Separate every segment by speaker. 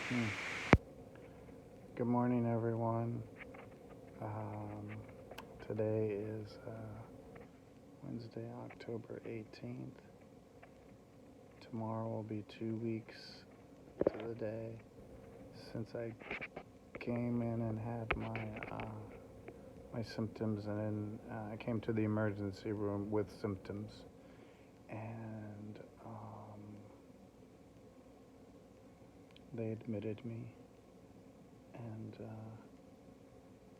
Speaker 1: Hmm. Good morning, everyone. Um, Today is Wednesday, October 18th. Tomorrow will be 2 weeks to the day since I came in and had my symptoms, and then I came to the emergency room with symptoms, and they admitted me, and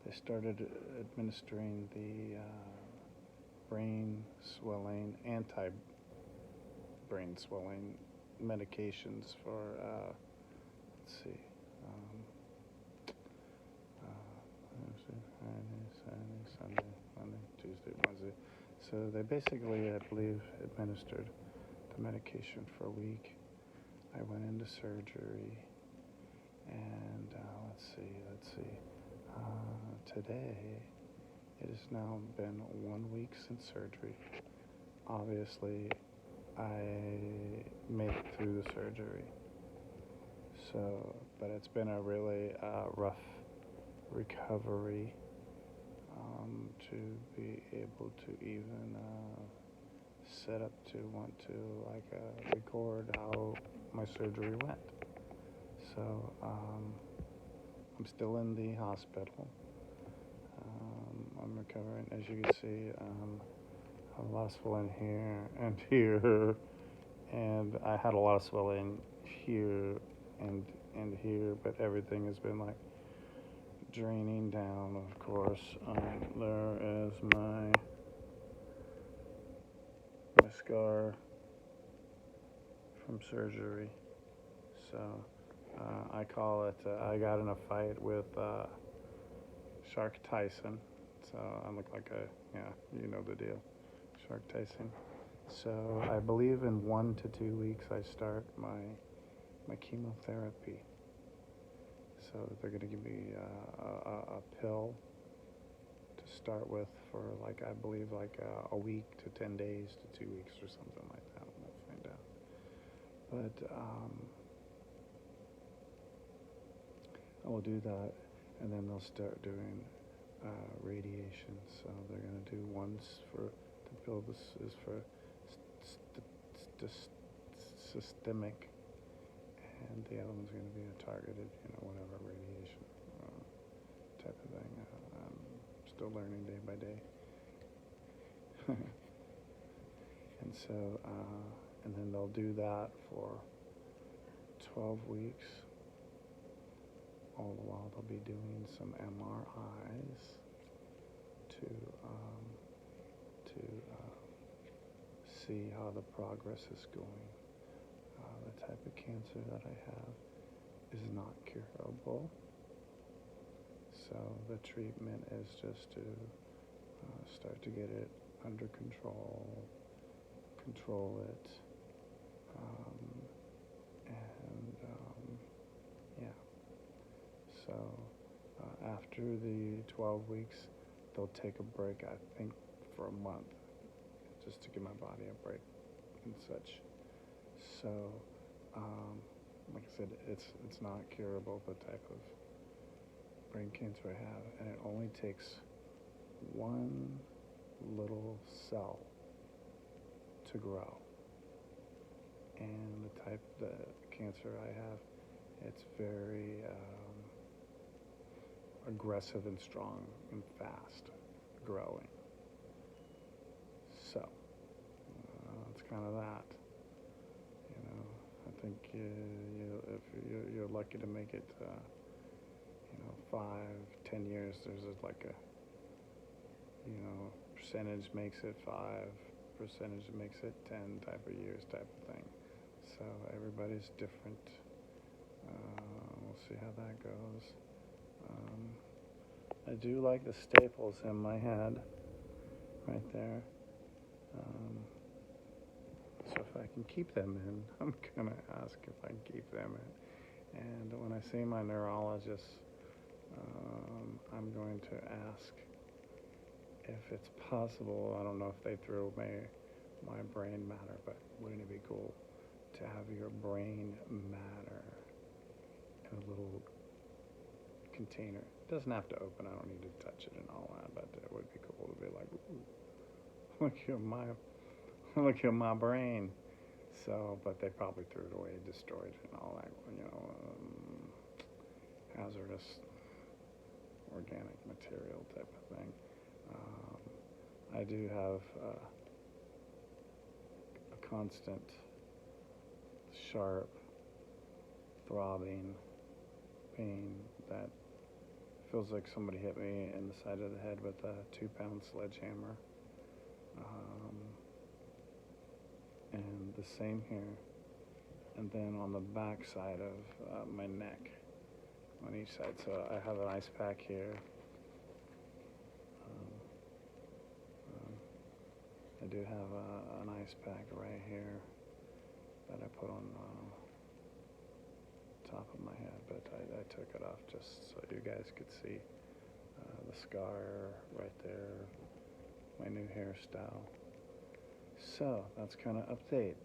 Speaker 1: they started administering the brain swelling, anti-brain swelling medications for, let's see, um, Thursday, Friday, Saturday, Sunday, Monday, Tuesday, Wednesday. So they basically, I believe, administered the medication for a week. I went into surgery, and let's see. Today, it has now been 1 week since surgery. Obviously, I made it through the surgery. So, but it's been a really rough recovery to be able to even set up to want to record how my surgery went. So I'm still in the hospital. I'm recovering. As you can see, I have a lot of swelling here and here, and I had a lot of swelling here and here, but everything has been like draining down. Of course, there is my scar from surgery. So I call it. I got in a fight with Shark Tyson. So I look like you know the deal, Shark Tyson. So I believe in 1 to 2 weeks I start my chemotherapy. So they're going to give me a pill to start with for I believe a week to 10 days to 2 weeks or something like that. We'll find out. But I will do that, and then they'll start doing radiation. So they're going to do once for the pill. This is for systemic, and the other one's going to be a targeted, whatever radiation type of thing. I'm still learning day by day. And so, and then they'll do that for 12 weeks. All the while, they'll be doing some MRIs to see how the progress is going. The type of cancer that I have is not curable. So the treatment is just to start to get it under control it, and yeah. So after the 12 weeks, they'll take a break, I think, for a month, just to give my body a break and such. So, like I said, it's not curable, the type of brain cancer I have, and it only takes one little cell to grow. And the cancer I have, it's very aggressive and strong and fast growing. So it's kind of that. I think if you're lucky to make it, 5, 10 years, there's like a, percentage makes it 5, percentage makes it 10 type of years type of thing. So everybody's different. We'll see how that goes. I do like the staples in my head, right there. So if I can keep them in, I'm gonna ask if I can keep them in. And when I see my neurologist, I'm going to ask if it's possible. I don't know if they threw my brain matter, but wouldn't it be cool to have your brain matter in container. It doesn't have to open. I don't need to touch it and all that, but it would be cool to be like, ooh, look at my brain. So, but they probably threw it away, destroyed it, and all that, hazardous organic material type of thing. I do have a constant, sharp, throbbing pain that feels like somebody hit me in the side of the head with a 2-pound sledgehammer. And the same here. And then on the back side of my neck, on each side. So I have an ice pack here. I do have an ice pack right here that I put on top of my head, but I took it off just so you guys could see the scar right there, my new hairstyle. So that's kind of update.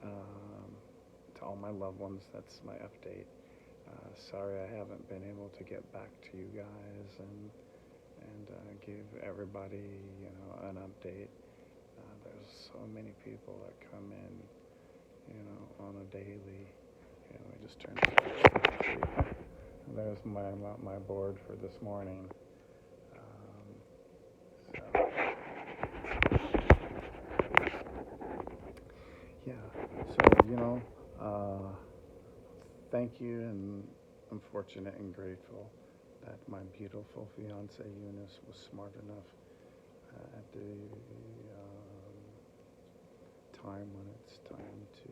Speaker 1: To all my loved ones, that's my update. Sorry I haven't been able to get back to you guys and give everybody, an update. There's so many people that come in, on a daily. We just turned. There's my board for this morning. Thank you, and I'm fortunate and grateful that my beautiful fiance Eunice was smart enough at the time when it's time to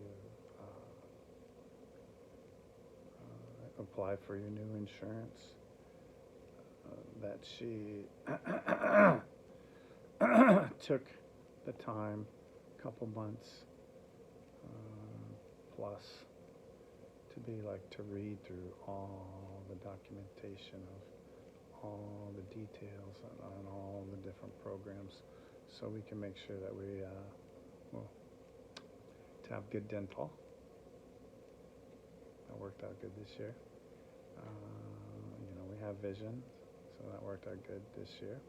Speaker 1: apply for your new insurance, that she took the time, couple months plus, to read through all the documentation of all the details on all the different programs, so we can make sure that we to have good dental. That worked out good this year. We have vision, so that worked out good this year.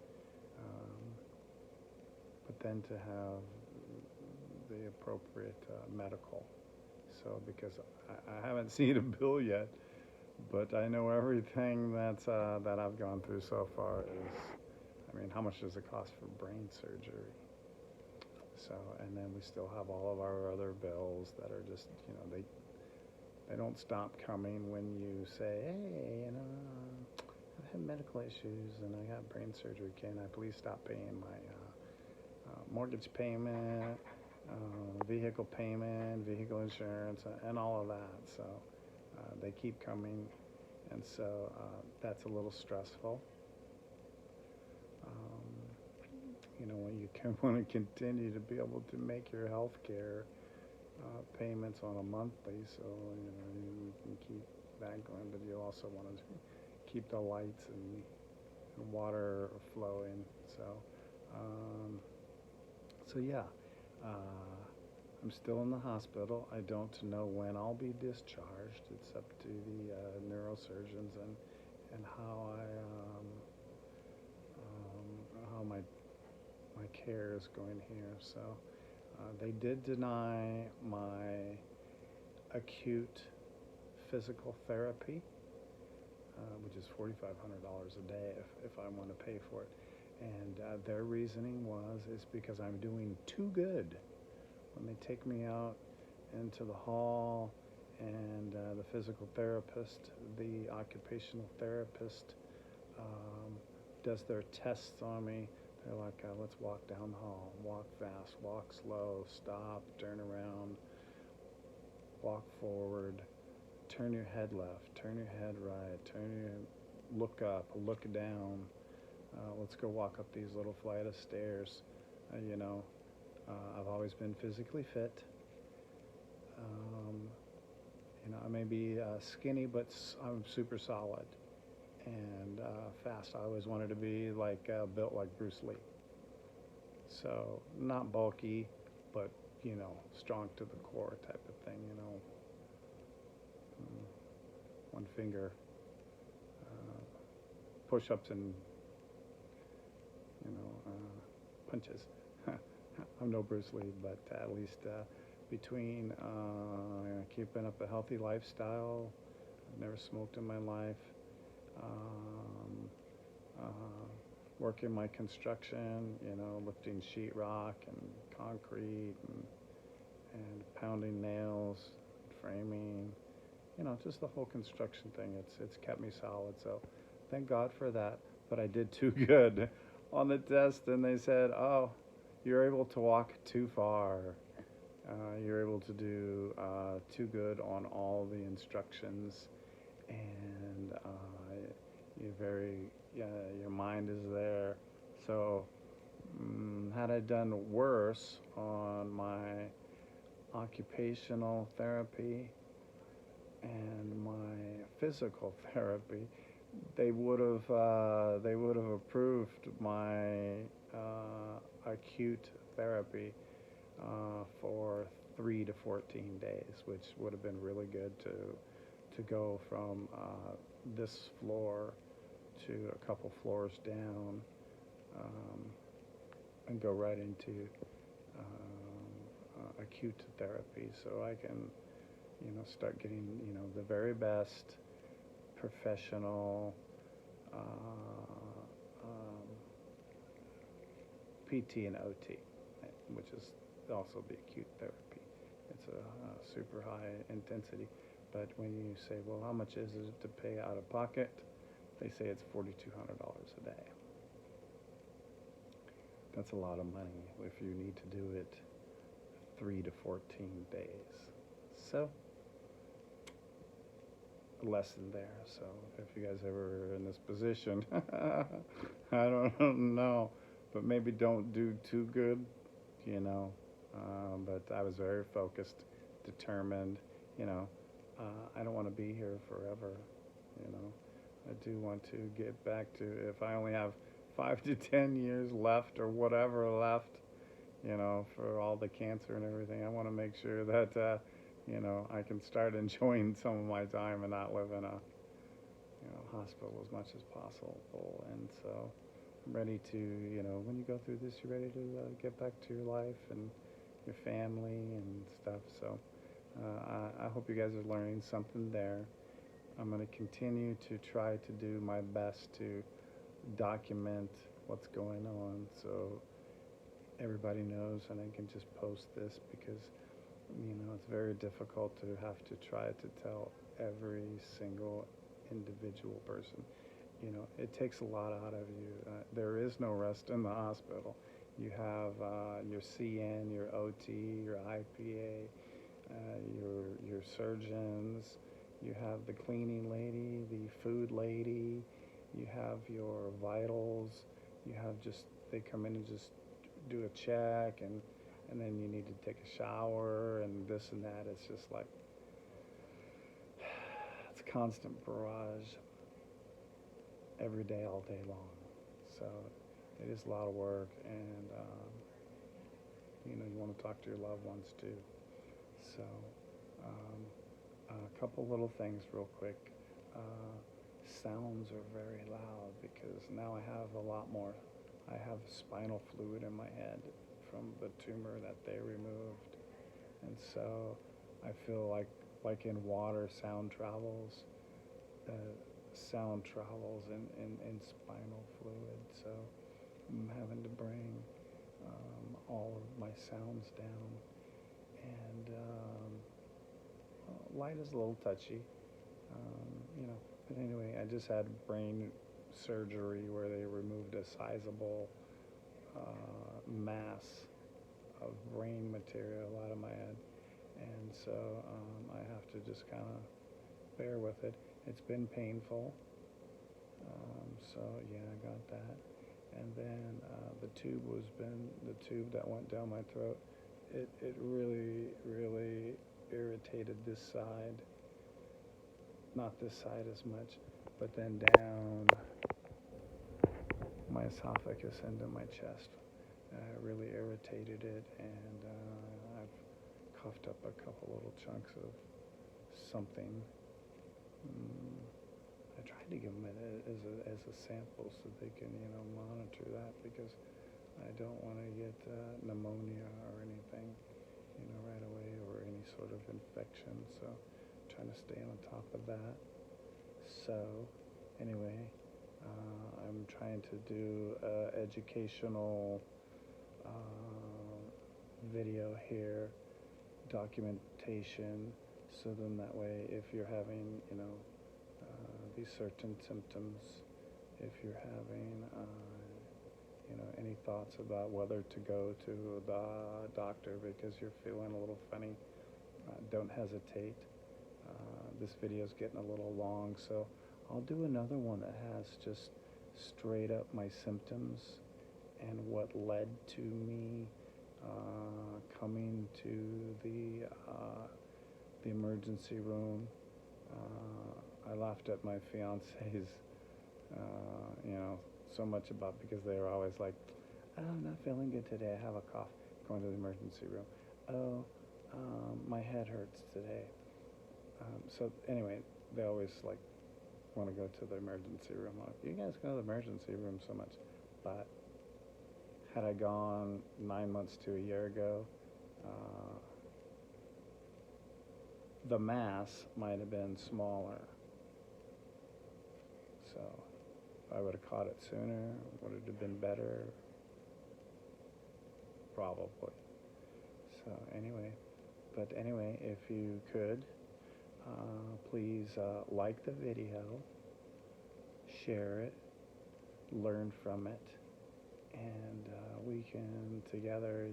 Speaker 1: But then to have the appropriate medical. So because I haven't seen a bill yet, but I know everything that I've gone through so far is, how much does it cost for brain surgery? So, and then we still have all of our other bills that are just, they don't stop coming when you say, hey, I've had medical issues and I got brain surgery. Can I please stop paying my mortgage payment, vehicle payment, vehicle insurance, and all of that. So they keep coming, and so that's a little stressful. When you want to continue to be able to make your health care payments on a monthly, so you can keep that going, but you also want to keep the lights and water flowing. So yeah. I'm still in the hospital. I don't know when I'll be discharged. It's up to the neurosurgeons and how how my care is going here. So they did deny my acute physical therapy, which is $4,500 a day if I want to pay for it. And their reasoning is because I'm doing too good. When they take me out into the hall and the physical therapist, the occupational therapist does their tests on me, they're like, let's walk down the hall, walk fast, walk slow, stop, turn around, walk forward, turn your head left, turn your head right, look up, look down. Let's go walk up these little flight of stairs. I've always been physically fit. I may be skinny, but I'm super solid and fast. I always wanted to be built like Bruce Lee. So not bulky, but strong to the core type of thing. One finger push-ups and punches. I'm no Bruce Lee, but at least between keeping up a healthy lifestyle, I've never smoked in my life, um, working my construction, lifting sheetrock and concrete and pounding nails, framing, just the whole construction thing. It's kept me solid. So thank God for that. But I did too good on the test, and they said, "Oh, you're able to walk too far. You're able to do too good on all the instructions, and your mind is there." So had I done worse on my occupational therapy and my physical therapy, they would have approved my acute therapy for 3 to 14 days, which would have been really good to go from this floor to a couple floors down, and go right into acute therapy, so I can start getting the very best professional PT and OT, which is also the acute therapy. It's a super high intensity, but when you say, well, how much is it to pay out of pocket, they say it's $4,200 a day. That's a lot of money if you need to do it 3 to 14 days. So, a lesson there. So, if you guys ever are in this position, I don't know, but maybe don't do too good, but I was very focused, determined, I don't want to be here forever, I do want to get back to, if I only have 5 to 10 years left or whatever left, for all the cancer and everything, I want to make sure that, I can start enjoying some of my time and not live in a, hospital as much as possible. And so I'm ready to, when you go through this, you're ready to get back to your life and your family and stuff. So I hope you guys are learning something there. I'm going to continue to try to do my best to document what's going on so everybody knows, and I can just post this because, it's very difficult to have to try to tell every single individual person. It takes a lot out of you. There is no rest in the hospital. You have your CN, your OT, your IPA, your surgeons. You have the cleaning lady, the food lady. You have your vitals. You have they come in and just do a check, and then you need to take a shower and this and that. It's just like, it's a constant barrage every day, all day long. So it is a lot of work, and you want to talk to your loved ones too. So a couple little things real quick. Sounds are very loud because now I have a lot more. I have spinal fluid in my head from the tumor that they removed, and so I feel like in water, sound travels. Sound travels in spinal fluid, so I'm having to bring all of my sounds down, and light is a little touchy, but anyway, I just had brain surgery where they removed a sizable mass of brain material out of my head, and so I have to just kind of bear with it. It's been painful, so yeah, I got that. And then the tube that went down my throat, it really, really irritated this side. Not this side as much, but then down my esophagus into my chest. Really irritated it, and I've coughed up a couple little chunks of something. I tried to give them it as a sample so they can, monitor that, because I don't want to get pneumonia or anything, right away, or any sort of infection. So trying to stay on top of that. So anyway, I'm trying to do educational video here, documentation, so then that way if you're having, these certain symptoms, if you're having, any thoughts about whether to go to the doctor because you're feeling a little funny, don't hesitate. This video is getting a little long, so I'll do another one that has just straight up my symptoms and what led to me coming to the emergency room. I laughed at my fiance's, so much about, because they were always like, oh, I'm not feeling good today, I have a cough, going to the emergency room. Oh, my head hurts today. So anyway, they always like want to go to the emergency room. Like, you guys go to the emergency room so much. But had I gone 9 months to a year ago, the mass might have been smaller. So if I would have caught it sooner, would it have been better? Probably. So anyway, if you could, please like the video, share it, learn from it, and we can together,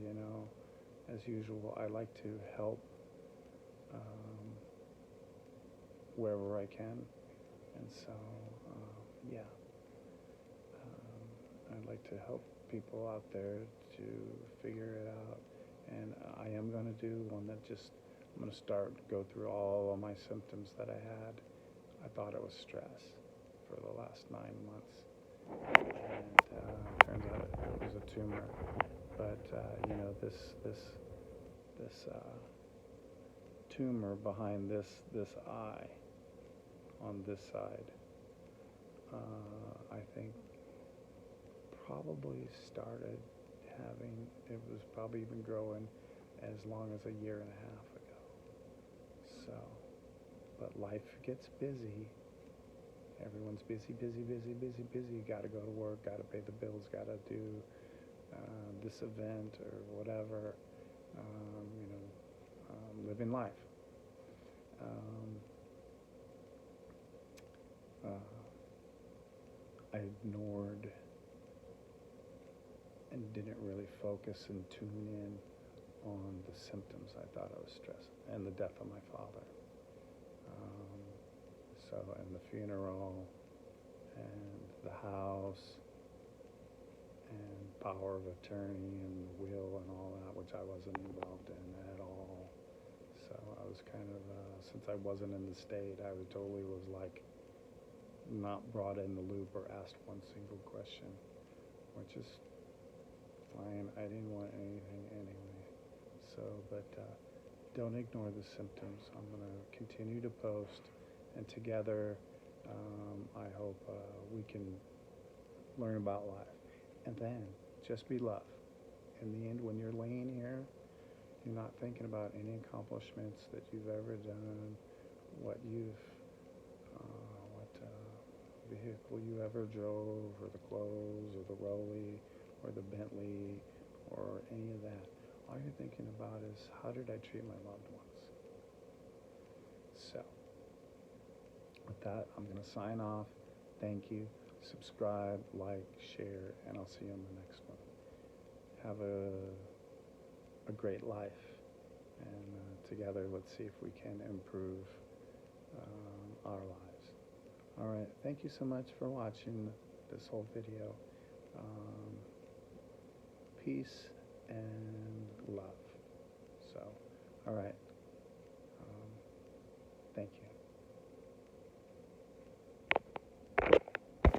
Speaker 1: as usual, I like to help wherever I can, and so yeah, I'd like to help people out there to figure it out, and I am going to do one that I'm going to go through all of my symptoms that I had. I thought it was stress for the last 9 months, and turns out it was a tumor. But this tumor behind this eye on this side, I think probably started it was probably even growing as long as a year and a half ago. So, but life gets busy. Everyone's busy. You got to go to work, got to pay the bills, got to do this event or whatever, living life. I ignored and didn't really focus and tune in on the symptoms. I thought I was stressed, and the death of my father. And the funeral, and the house, and power of attorney, and the will, and all that, which I wasn't involved in at all. So I was kind of, since I wasn't in the state, I totally was like not brought in the loop or asked one single question, which is fine. I didn't want anything anyway. So, but don't ignore the symptoms. I'm going to continue to post, and together I hope we can learn about life. And then just be love. In the end, when you're laying here, you're not thinking about any accomplishments that you've ever done, what vehicle you ever drove, or the clothes, or the Rollie, or the Bentley, or any of that. All you're thinking about is, how did I treat my loved ones? So, with that, I'm going to sign off. Thank you. Subscribe, like, share, and I'll see you on the next one. Have a great life, and together, let's see if we can improve our lives. All right. Thank you so much for watching this whole video. Peace and love. So, all right.